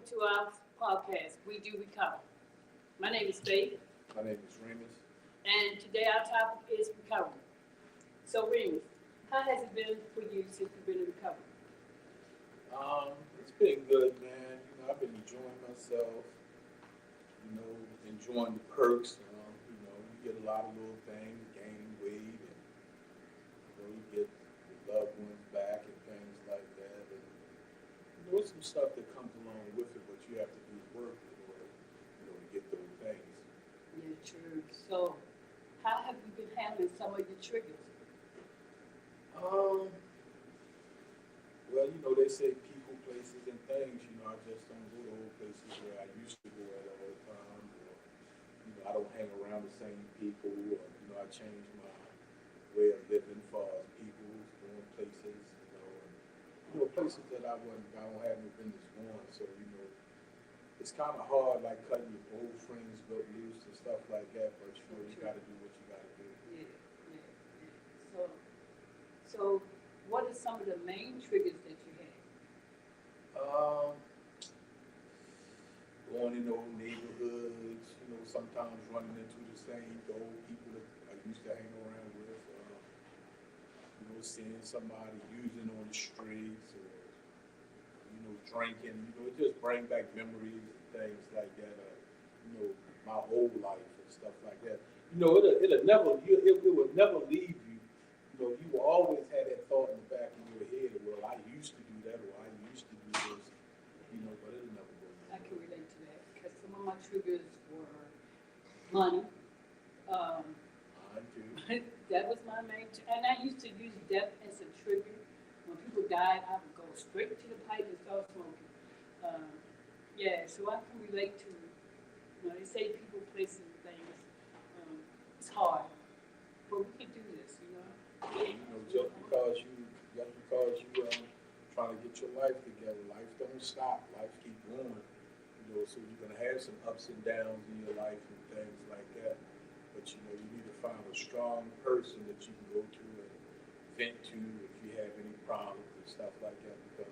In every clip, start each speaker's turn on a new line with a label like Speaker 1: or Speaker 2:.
Speaker 1: to our podcast, We Do Recover. My name is Faith.
Speaker 2: My name is Remus.
Speaker 1: And today our topic is recovery. So, Remus, how has it been for you since you've been in recovery?
Speaker 2: It's been good, man. I've been enjoying myself. Enjoying the perks. You get a lot of little things, gaining weight, and you get your loved ones back and things like that. And there's some stuff that comes along with it, but you have to do work in order, to get those things.
Speaker 1: Yeah, true. So, how have you been handling some of your triggers?
Speaker 2: Well, they say people, places, and things. I just don't go to old places where I used to go at all the time, or I don't hang around the same people, or I change my way of living for people, going places, places that I don't have no business going. So it's kind of hard, like cutting your old friends go loose and stuff like that. But you got to do what you got to do.
Speaker 1: Yeah. So, what are some of the main triggers that you had?
Speaker 2: Going in old neighborhoods, sometimes running into the same old people that I used to hang around with. Seeing somebody using on the streets, or drinking. It just bring back memories and things like that. My old life and stuff like that. It'll never. It will never leave you. You will always have that thought in the back of your head. Well, I used to do that, or I used to do this. But it'll never go.
Speaker 1: I can relate to that because some of my triggers were money.
Speaker 2: Mine too.
Speaker 1: That was my main, and I used to use death as a trigger. When people died, I would go straight to the pipe and start smoking. So I can relate to. They say people, places, things. It's hard, but we can do this.
Speaker 2: Just because you trying to get your life together, life don't stop. Life keep going. So you're gonna have some ups and downs in your life and things like that. But you need to find a strong person that you can go to and vent to if you have any problems and stuff like that. Because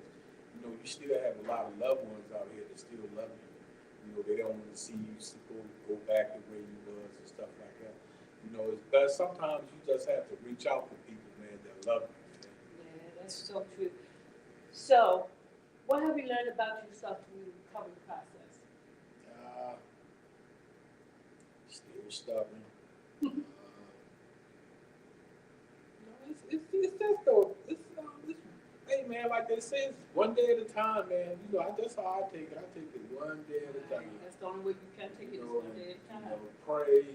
Speaker 2: you still have a lot of loved ones out here that still love you. They don't want to see you go back the way you was and stuff like that. It's best sometimes you just have to reach out to people, man, that love you. Man.
Speaker 1: Yeah, that's so true. So, what have you learned about yourself through the recovery process?
Speaker 2: Still stubborn. It's just though. Hey man, like they say, it's one day at a time, man. That's how I take it. I take it one day at a time.
Speaker 1: That's the only way you can take it is one day at a time.
Speaker 2: Pray.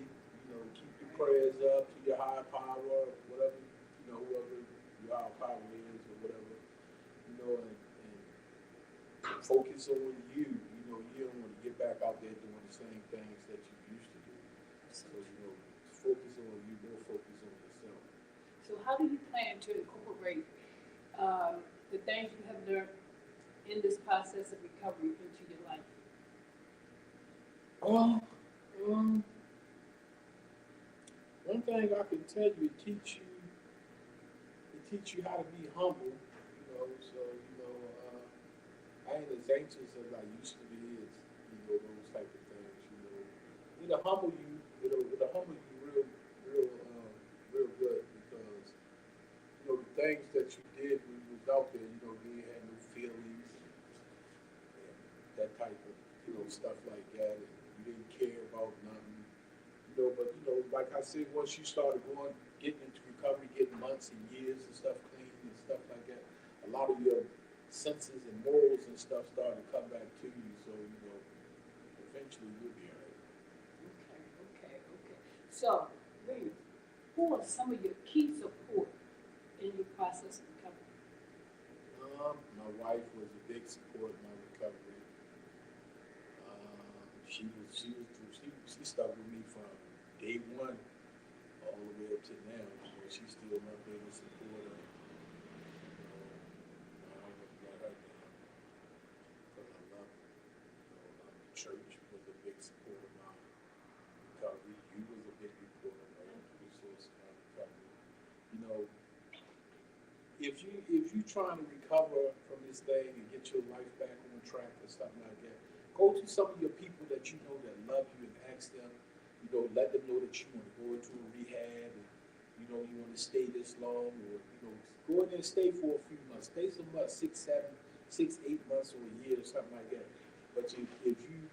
Speaker 2: Keep your prayers up to your higher power, whatever whoever your higher power is or whatever. And focus on you. You don't want to get back out there doing the same things that you used to do. So focus on you. Don't focus on yourself.
Speaker 1: So how do you plan to incorporate the things you have learned in this process of recovery into your life?
Speaker 2: One thing I can tell you, it teach you how to be humble. I ain't as anxious as I used to be. It's those type of things. It'll humble you. It'll humble you real good because the things that you did when you was out there. You had no feelings and that type of stuff like that, and you didn't care about nothing. But like I said, once you started getting into recovery, getting months and years and stuff clean and stuff like that, a lot of your senses and morals and stuff started to come back to you. So eventually you'll be alright.
Speaker 1: Okay. So, Remus, who are some of your key support in your process of recovery?
Speaker 2: My wife was a big support in my recovery. She stuck with me from day one all the way up to now. She's still my biggest supporter. I don't let her down because I love her. The church was a big support of my recovery. You was a big supporter of my resource of my recovery. if you trying to recover from this thing and get your life back on track or something like that, go to some of your people that you know that love you and ask them, let them know that you want to go into a rehab and you want to stay this long, or go in there and stay for a few months, stay some months, 6, 7, 6, 8 months or a year or something like that. But if you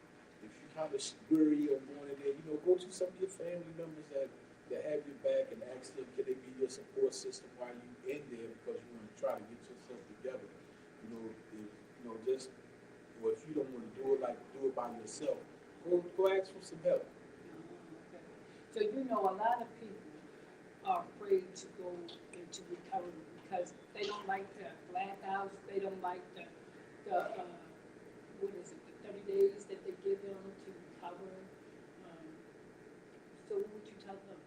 Speaker 2: kind of weary or going in there, go to some of your family members that have your back and ask them, can they be your support system while you in there, because you want to try to get yourself together. Just, or if you don't want to do it by yourself, go ask for some help.
Speaker 1: Okay. So a lot of people are afraid to go into recovery because they don't like the blackouts, they don't like the what is it, the 30 days that they give them to recover. So what would you tell them?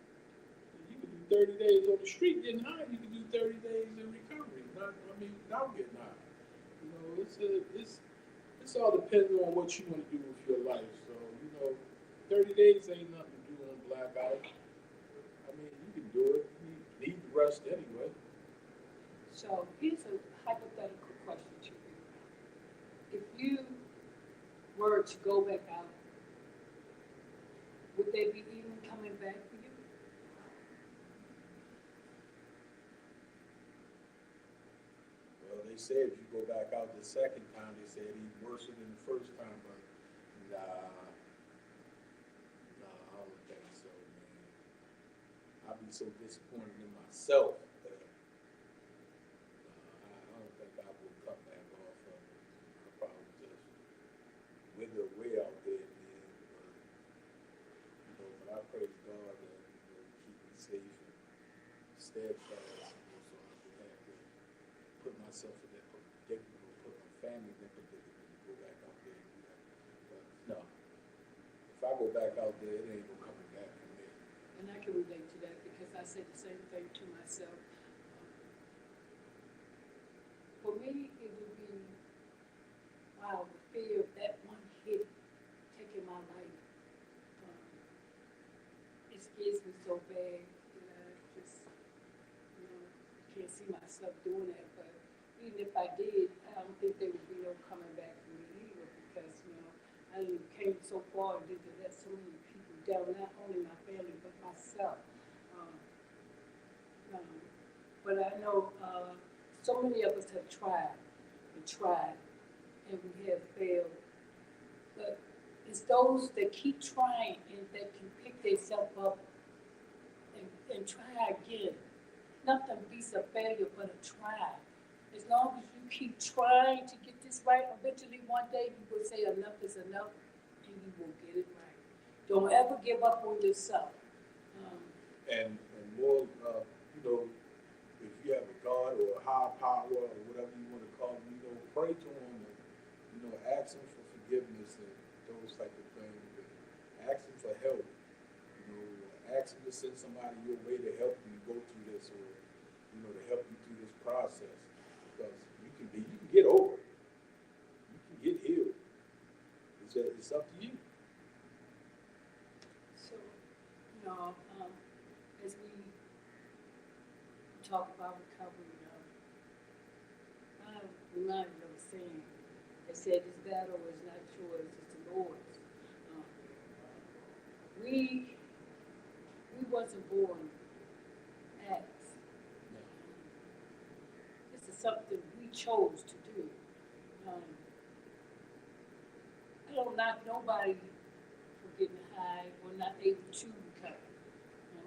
Speaker 2: You can do 30 days on the street getting high. You can do 30 days in recovery. Without getting high. It's all depending on what you want to do with your life. So 30 days ain't nothing to do on blackout. You can do it. You need the rest anyway.
Speaker 1: So here's a hypothetical question to you. If you were to go back out, would they be even coming back for you?
Speaker 2: Well, they said if you go back out the second time, they said he's worse than the first time, but nah, I don't think so, man. I'd be so disappointed in myself that I don't think I would come back off of it. I probably just wither away out there, man. But I praise God that keep me safe and steadfast, so I don't have to put myself in that predicament or put my family in that predicament to go back out there and do that. But no, if I go back out there, it ain't no coming back from there.
Speaker 1: And I can relate to that because I said the same thing to myself. For me, it would be, wow, the fear of that one hit taking my life. It scares me so bad that I just, can't see myself doing that. But even if I did, I don't think there would be no coming back for me either because, I came so far and did to let so many people down, not only my family, but myself. But I know so many of us have tried, and we have failed. But it's those that keep trying and that can pick themselves up and try again. Nothing beats a failure but a try. As long as you keep trying to get this right, eventually one day you will say enough is enough and you will get it right. Don't ever give up on yourself.
Speaker 2: And more, if you have a God or a higher power or whatever you want to call him, pray to him and, ask him for forgiveness and those type of things. And ask him for help. Ask him to send somebody your way to help you go through this or, to help you through this process. Because you can get over it. You can get healed. It's up to you.
Speaker 1: So, as we talk about recovery, I'm reminded of a saying that said, "This battle is not yours, it's the Lord's." We wasn't born addicts. This is something we chose to do. I don't knock nobody for getting high or not able to recover.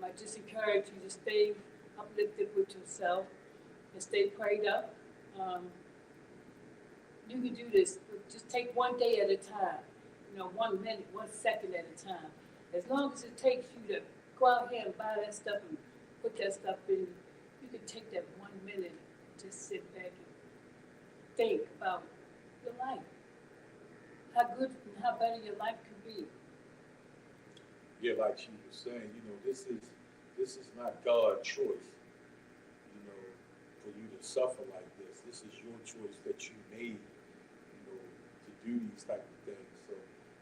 Speaker 1: I just encourage you to stay uplifted with yourself and stay prayed up. You can do this, but just take one day at a time, 1 minute, 1 second at a time. As long as it takes you to go out here and buy that stuff and put that stuff in, you can take that 1 minute, just sit back and think about your life. How good and how better your life could be.
Speaker 2: Yeah, like she was saying, this is not God's choice, for you to suffer like this. This is your choice that you made, to do these type of things. So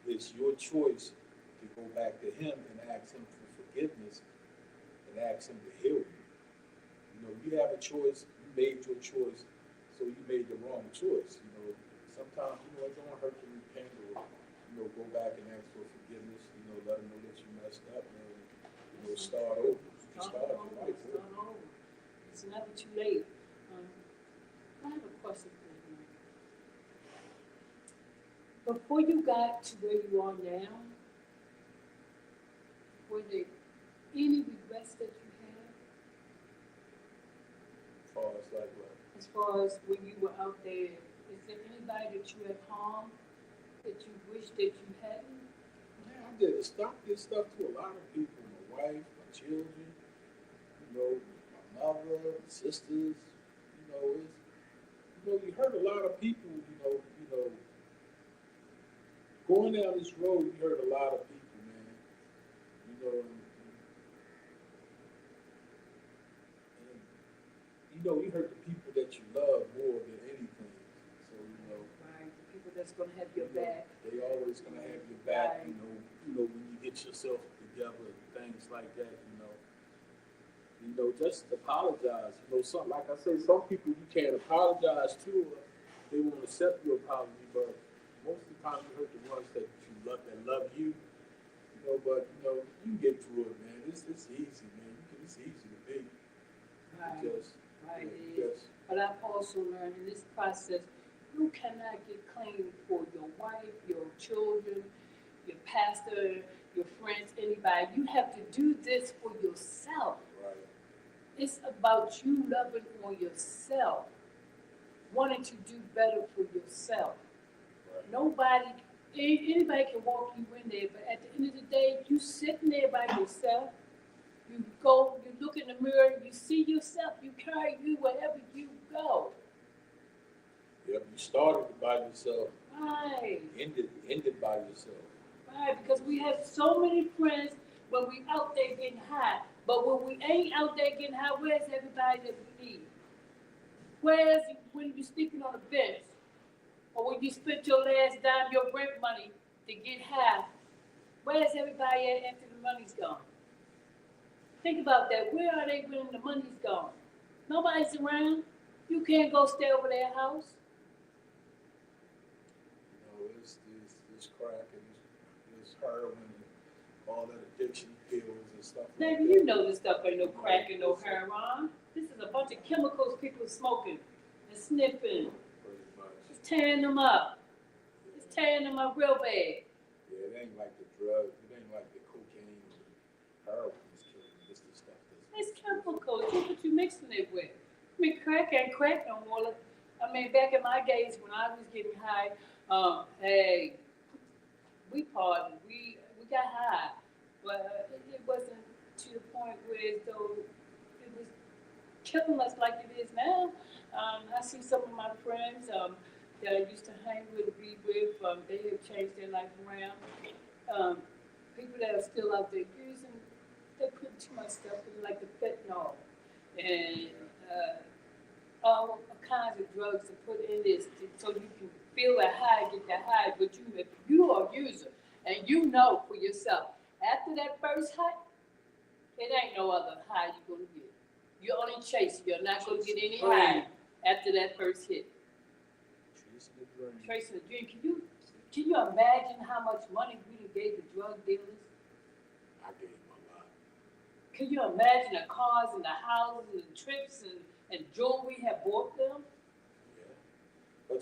Speaker 2: it's your choice to go back to him and ask him for forgiveness and ask him to heal you. You have a choice. You made your choice, so you made the wrong choice. You know, sometimes it don't hurt to repent or go back and ask for forgiveness. Let them know that you messed up, and start over. You can start your life over.
Speaker 1: Start over. It's never too late. I have a question for you. Before you got to where you are now, were there any regrets that you had?
Speaker 2: As far as like what?
Speaker 1: As far as when you were out there, is there anybody that you had harmed that you wish that you hadn't?
Speaker 2: Man, I did stuff to a lot of people. My wife, my children, my mother, my sisters. You hurt a lot of people. Going down this road, you hurt a lot of people, man. You hurt the people that you love more than anything. So,
Speaker 1: right, the people that's gonna have your back.
Speaker 2: They always gonna have your back.
Speaker 1: Right.
Speaker 2: When you get yourself together, things like that. Just apologize. Some, like I say, some people you can't apologize to. Or they won't accept your apology, but most of the time you hurt the ones that that love you. But you can get through it, man. It's easy, man. It's easy to be.
Speaker 1: Right. Right.
Speaker 2: Yes.
Speaker 1: But I've also learned in this process, you cannot get claimed for your wife, your children, your pastor, your friends, anybody. You have to do this for yourself.
Speaker 2: Right.
Speaker 1: It's about you loving on yourself, wanting to do better for yourself. Right. Anybody can walk you in there, but at the end of the day, you sitting there by yourself. You look in the mirror, you see yourself, you carry you wherever you go.
Speaker 2: Yep, you started by yourself.
Speaker 1: Right.
Speaker 2: Ended by yourself.
Speaker 1: Right, because we have so many friends when we out there getting high. But when we ain't out there getting high, where's everybody that we need? Where's when you're sleeping on a bench? Or when you spent your last dime, your rent money to get high? Where's everybody at after the money's gone? Think about that. Where are they when the money's gone? Nobody's around. You can't go stay over their house.
Speaker 2: This crack and this heroin and all that addiction pills and stuff.
Speaker 1: Baby, you know this stuff ain't no crack and no heroin. This is a bunch of chemicals people smoking and sniffing.
Speaker 2: Pretty much.
Speaker 1: It's tearing them up. It's tearing them up real bad.
Speaker 2: Yeah, it ain't like the drugs. It ain't like the cocaine and heroin. It's the stuff that's...
Speaker 1: It's chemicals. Look what you mixing it with. I mean, crack ain't crack no more. I mean, back in my days when I was getting high, hey, we partied. We got high. But it wasn't to the point where as though it was killing us like it is now. I see some of my friends that I used to hang with and be with, they have changed their life around. People that are still out there using, they put too much stuff in, like the fentanyl and all kinds of drugs to put in this so you can feel that high, get that high. But if you are a user and you know for yourself, after that first high, it ain't no other high you're going to get. You're only chasing. You're not going to get any high after that first hit. Tracing the dream. Can you imagine how much money we done gave the drug dealers?
Speaker 2: I gave them a lot.
Speaker 1: Can you imagine the cars and the houses and the trips and jewelry have bought them?
Speaker 2: Yeah. But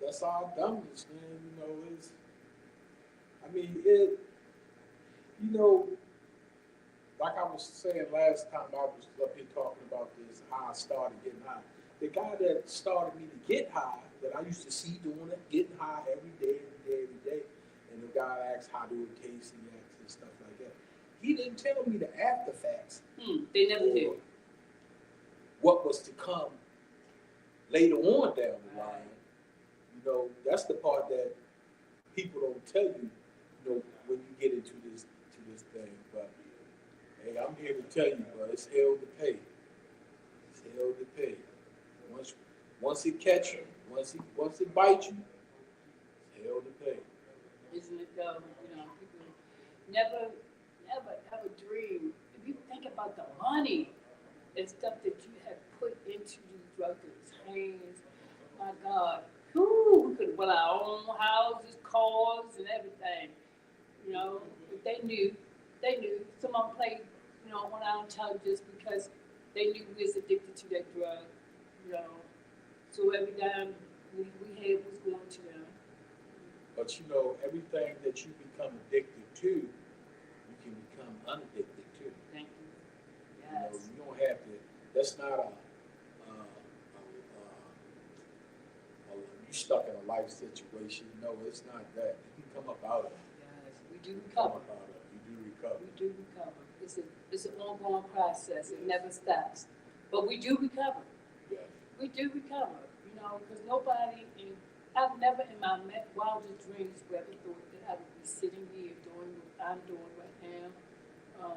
Speaker 2: that's our dumbness, man. Like I was saying last time I was up here talking about this, how I started getting high. The guy that started me to get high, that I used to see doing it, getting high every day, and the guy asked how do it taste and stuff like that. He didn't tell me the after facts.
Speaker 1: They never did.
Speaker 2: What was to come later on down the line. That's the part that people don't tell you, when you get into this thing. But hey, I'm here to tell you, bro, it's hell to pay. It's hell to pay. Once it catch you, once it bites you, it's hell to pay.
Speaker 1: Isn't it though? People never ever dream. If you think about the money and stuff that you have put into these drug dealers' hands, my God, whoo, we could have bought our own houses, cars, and everything, you know. But they knew. Some of them played, you know, on our intelligence because they knew we was addicted to that drug, you know. So every time we had was going to them.
Speaker 2: But you know, everything that you become addicted to, you can become unaddicted to.
Speaker 1: Thank you.
Speaker 2: You know,
Speaker 1: Yes.
Speaker 2: you don't have to. That's not you stuck in a life situation. No, it's not that. You can come up out of it.
Speaker 1: Yes, we do
Speaker 2: Come
Speaker 1: recover.
Speaker 2: up out of it. You do recover.
Speaker 1: We do recover. It's an ongoing process. It never stops. But we do recover.
Speaker 2: Yeah.
Speaker 1: We do recover. You know, because nobody, I've never in my wildest dreams ever thought that I would be sitting here doing what I'm doing right now,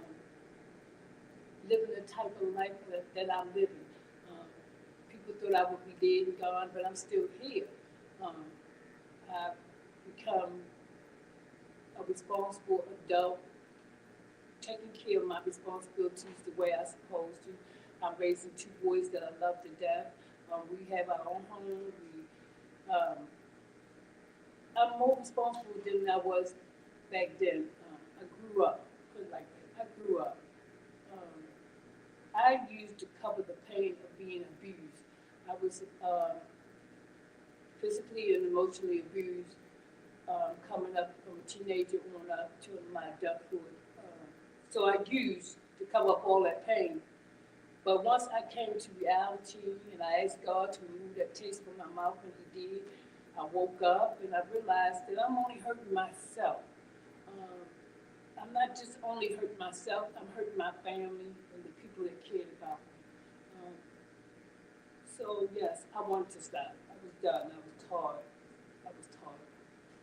Speaker 1: living the type of life that I'm living. People thought I would be dead and gone, but I'm still here. I've become a responsible adult, taking care of my responsibilities the way I'm supposed to. I'm raising 2 boys that I love to death. We have our own home. I'm more responsible than I was back then. I grew up, put it like that. I grew up. I used to cover the pain of being abused. I was physically and emotionally abused coming up from a teenager on up to my adulthood. So I used to cover up all that pain. But once I came to reality and I asked God to remove that taste from my mouth, and He did, I woke up and I realized that I'm only hurting myself. I'm not just only hurting myself, I'm hurting my family and the people that cared about me. So yes, I wanted to stop. I was done. I was tired.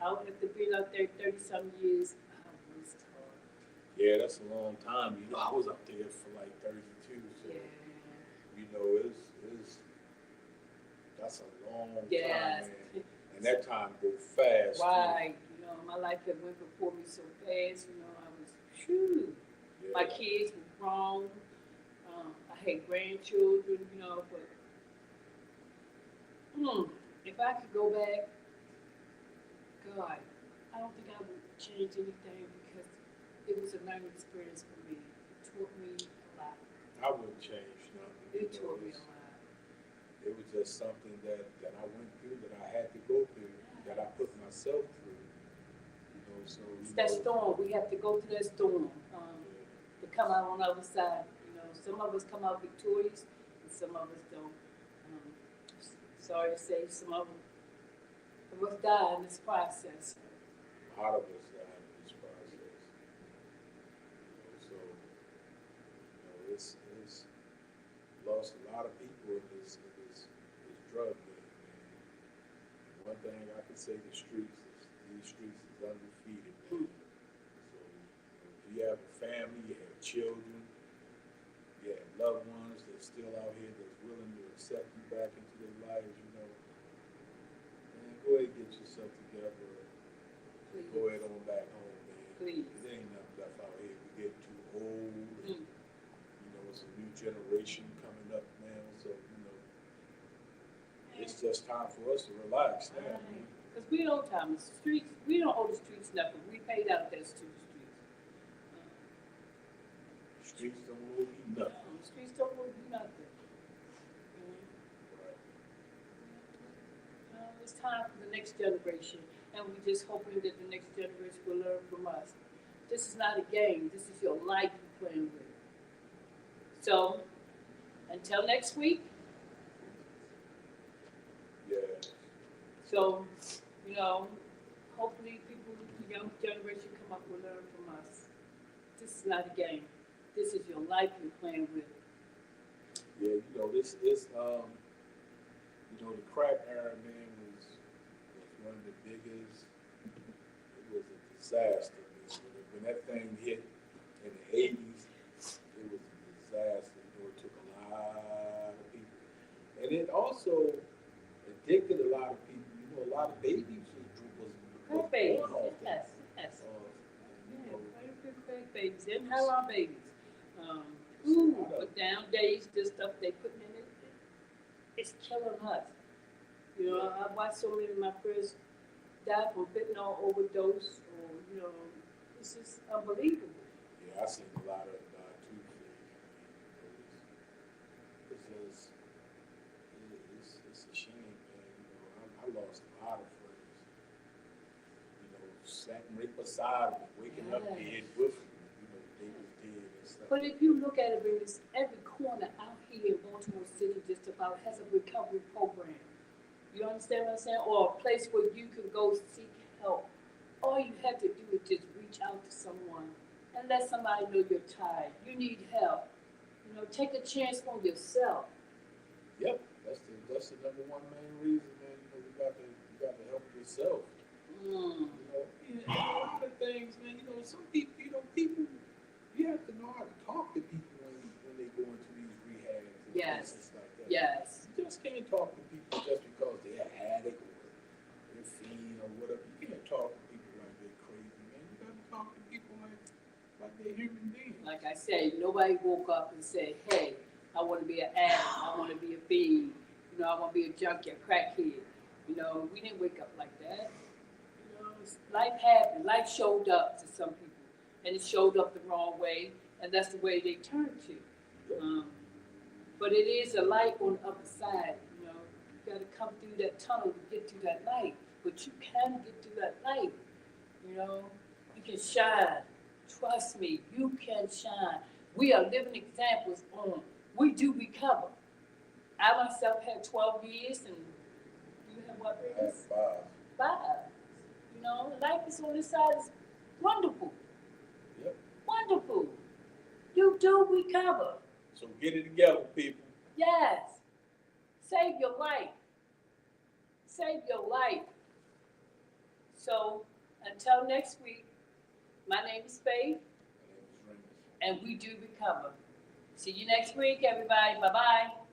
Speaker 1: I would have been out there 30-some years. I was tired.
Speaker 2: Yeah, that's a long time. You know, I was up there for like 32, so
Speaker 1: Yeah.
Speaker 2: you know, that's a long
Speaker 1: Yes.
Speaker 2: time, man. And that time go fast.
Speaker 1: Right. You know, my life had went before me so fast. You know, I was, phew.
Speaker 2: Yeah.
Speaker 1: My kids were grown. I had grandchildren, you know, but if I could go back, God, I don't think I would change anything because it was a learning experience for me. It taught me a lot.
Speaker 2: I wouldn't change nothing.
Speaker 1: It
Speaker 2: You know,
Speaker 1: taught me a lot.
Speaker 2: it was just something that I went through, that I had to go through, that I put myself through. You know, so
Speaker 1: It's that storm. We have to go through that storm to come out on the other side. You know, some of us come out victorious, and some of us don't. Sorry to say, some of us die in this process.
Speaker 2: a lot of us died in this process. You know, so it's lost a lot of people in this drug game, man. One thing I can say, these streets is undefeated, man. So if you have a family, you have children, you have loved ones that's still out here that's willing to accept you back into their lives, you know, man, go ahead and get yourself together.
Speaker 1: Please.
Speaker 2: Go ahead on back home, man.
Speaker 1: Please.
Speaker 2: There ain't nothing left out here. We get too old.
Speaker 1: Mm.
Speaker 2: You know, it's a new generation coming up now, so you know, it's just time for us to relax now. Man.
Speaker 1: Because we don't time the streets. We don't owe the streets nothing. We paid out debts to the streets.
Speaker 2: Streets don't owe you nothing.
Speaker 1: The streets don't owe you nothing.
Speaker 2: Right.
Speaker 1: It's time for the next generation, and we're just hoping that the next generation will learn from us. This is not a game. This is your life you're playing with. So, until next week.
Speaker 2: Yeah.
Speaker 1: So, you know, hopefully people, the young generation come up will learn from us. This is not a game. This is your life you're playing with.
Speaker 2: Yeah, you know, this you know, the crack era, man, was one of the biggest. It was a disaster, man. When that thing hit in the 80s, it was a disaster. You know, it took a lot of people. And it also addicted a lot of people. You know, a lot of babies was
Speaker 1: Babies,
Speaker 2: born off
Speaker 1: yes,
Speaker 2: that.
Speaker 1: yes.
Speaker 2: You
Speaker 1: Yeah,
Speaker 2: know,
Speaker 1: very good babies. And how are babies?
Speaker 2: Ooh.
Speaker 1: Put down days, this stuff they putting in it. it's killing us. You know, I watched so many of my friends die from fentanyl overdose, or it's just unbelievable.
Speaker 2: Yeah, I seen a lot of too. It's a shame, man. I lost a lot of friends. Sat right beside them, waking up dead with them. They was dead and stuff.
Speaker 1: But if you look at it, Venus, every corner out here in Baltimore City just about has a recovery program. You understand what I'm saying? Or a place where you can go seek help. All you have to do is just reach out to someone and let somebody know you're tired. You need help. Take a chance on yourself.
Speaker 2: Yep, that's the number one main reason, man. You got to help yourself. And a lot of things, man. Some people, you have to know how to talk to people when they go into these rehabs and places like that.
Speaker 1: Yes.
Speaker 2: You just can't talk to people just because they're an addict or they're fiend or whatever. You can't talk to people like they're crazy, man. You got to talk to people like they're human beings.
Speaker 1: Like I said, nobody woke up and said, hey, I want to be an addict. I want to be a fiend. I want to be a junkie, a crackhead. We didn't wake up like that. Life happened. Life showed up to some people, and it showed up the wrong way, and that's the way they turned to. But it is a light on the other side. You got to come through that tunnel to get to that light. But you can get to that light. You can shine. Trust me, you can shine. We are living examples on. We do recover. I myself had 12 years, and you have what,
Speaker 2: I had 5.
Speaker 1: 5. Life is on this side is wonderful.
Speaker 2: Yep.
Speaker 1: Wonderful. You do recover.
Speaker 2: So get it together, people.
Speaker 1: Yes. Save your life. Save your life. So until next week, my name is Faith.
Speaker 2: My name is Remus.
Speaker 1: And we do recover. See you next week, everybody. Bye-bye.